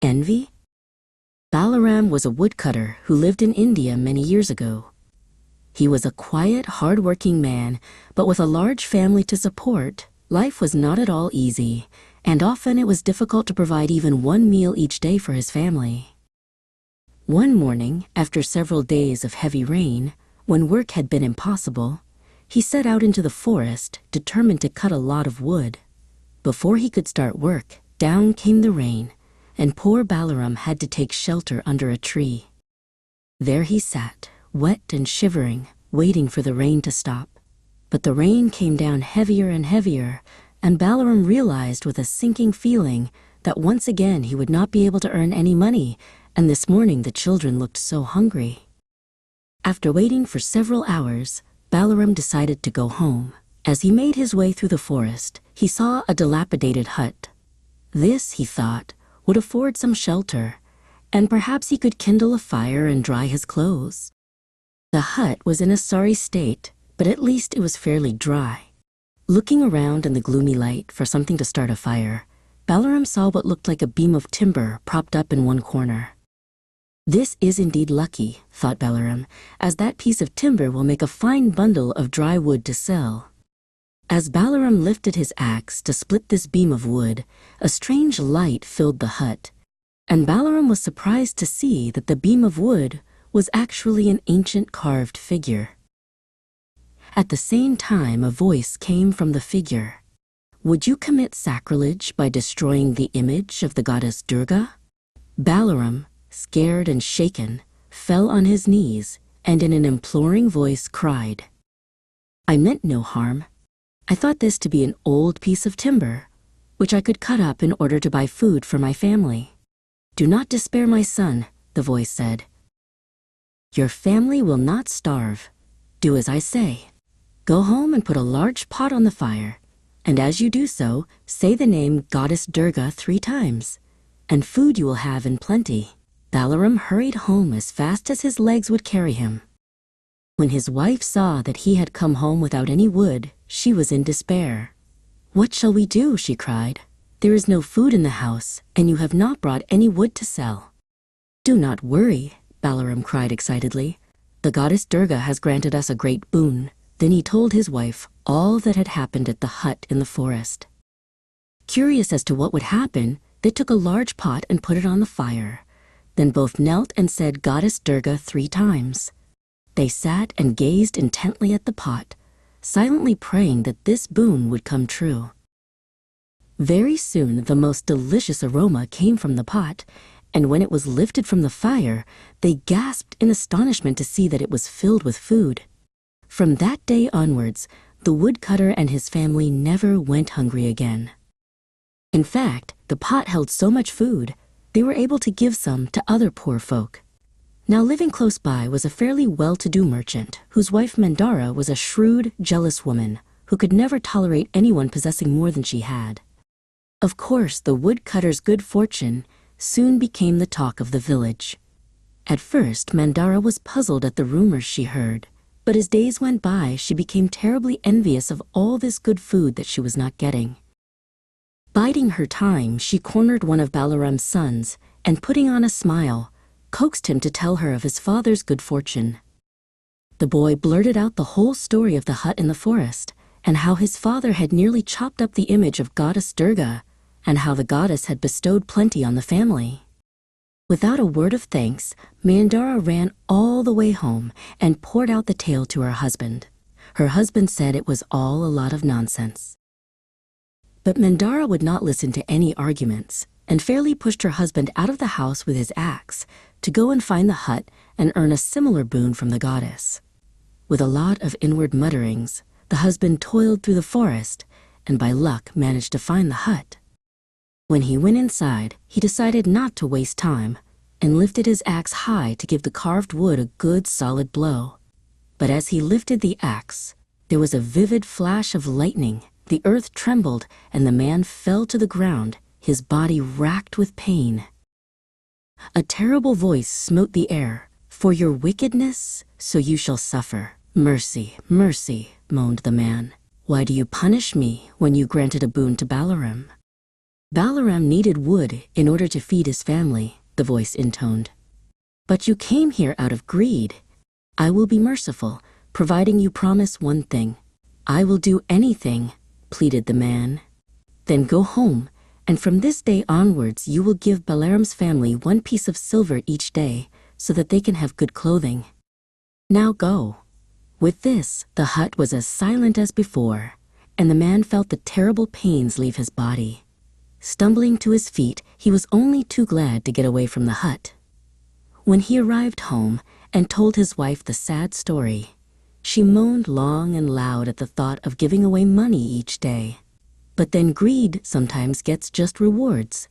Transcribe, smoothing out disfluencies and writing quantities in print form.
Envy? Balaram was a woodcutter who lived in India many years ago. He was a quiet, hard-working man, but with a large family to support, life was not at all easy, and often it was difficult to provide even one meal each day for his family. One morning, after several days of heavy rain, when work had been impossible, he set out into the forest, determined to cut a lot of wood. Before he could start work, down came the rain, and poor Balaram had to take shelter under a tree. There he sat, wet and shivering, waiting for the rain to stop. But the rain came down heavier and heavier, and Balaram realized with a sinking feeling that once again he would not be able to earn any money, and this morning the children looked so hungry. After waiting for several hours, Balaram decided to go home. As he made his way through the forest, he saw a dilapidated hut. This, he thought, would afford some shelter, and perhaps he could kindle a fire and dry his clothes. The hut was in a sorry state, but at least it was fairly dry. Looking around in the gloomy light for something to start a fire, Balaram saw what looked like a beam of timber propped up in one corner. This is indeed lucky, thought Balaram, as that piece of timber will make a fine bundle of dry wood to sell. As Balaram lifted his axe to split this beam of wood, a strange light filled the hut, and Balaram was surprised to see that the beam of wood was actually an ancient carved figure. At the same time, a voice came from the figure. "Would you commit sacrilege by destroying the image of the goddess Durga?" Balaram, scared and shaken, fell on his knees and in an imploring voice cried, "I meant no harm. I thought this to be an old piece of timber, which I could cut up in order to buy food for my family." "Do not despair, my son," the voice said. "Your family will not starve. Do as I say. Go home and put a large pot on the fire, and as you do so, say the name Goddess Durga 3 times, and food you will have in plenty." Balaram hurried home as fast as his legs would carry him. When his wife saw that he had come home without any wood, she was in despair. "What shall we do?" she cried. "There is no food in the house, and you have not brought any wood to sell." "Do not worry," Balaram cried excitedly. "The goddess Durga has granted us a great boon." Then he told his wife all that had happened at the hut in the forest. Curious as to what would happen, they took a large pot and put it on the fire. Then both knelt and said Goddess Durga 3 times. They sat and gazed intently at the pot, silently praying that this boon would come true. Very soon the most delicious aroma came from the pot, and when it was lifted from the fire, they gasped in astonishment to see that it was filled with food. From that day onwards, the woodcutter and his family never went hungry again. In fact, the pot held so much food, they were able to give some to other poor folk. Now living close by was a fairly well-to-do merchant, whose wife Mandara was a shrewd, jealous woman who could never tolerate anyone possessing more than she had. Of course, the woodcutter's good fortune soon became the talk of the village. At first, Mandara was puzzled at the rumors she heard, but as days went by, she became terribly envious of all this good food that she was not getting. Biding her time, she cornered one of Balaram's sons, and putting on a smile, coaxed him to tell her of his father's good fortune. The boy blurted out the whole story of the hut in the forest, and how his father had nearly chopped up the image of Goddess Durga, and how the goddess had bestowed plenty on the family. Without a word of thanks, Mandara ran all the way home and poured out the tale to her husband. Her husband said it was all a lot of nonsense. But Mandara would not listen to any arguments, and fairly pushed her husband out of the house with his axe to go and find the hut and earn a similar boon from the goddess. With a lot of inward mutterings, the husband toiled through the forest and by luck managed to find the hut. When he went inside, he decided not to waste time and lifted his axe high to give the carved wood a good solid blow. But as he lifted the axe, there was a vivid flash of lightning, the earth trembled, and the man fell to the ground, his body racked with pain. A terrible voice smote the air. "For your wickedness, so you shall suffer. Mercy, mercy," moaned the man. "Why do you punish me when you granted a boon to Balaram?" Balaram needed wood in order to feed his family, the voice intoned. But you came here out of greed. I will be merciful, providing you promise one thing. I will do anything, pleaded the man. Then go home, and from this day onwards you will give Balaram's family 1 piece of silver each day, so that they can have good clothing. Now go. With this, the hut was as silent as before, and the man felt the terrible pains leave his body. Stumbling to his feet, he was only too glad to get away from the hut. When he arrived home and told his wife the sad story, she moaned long and loud at the thought of giving away money each day. But then greed sometimes gets just rewards.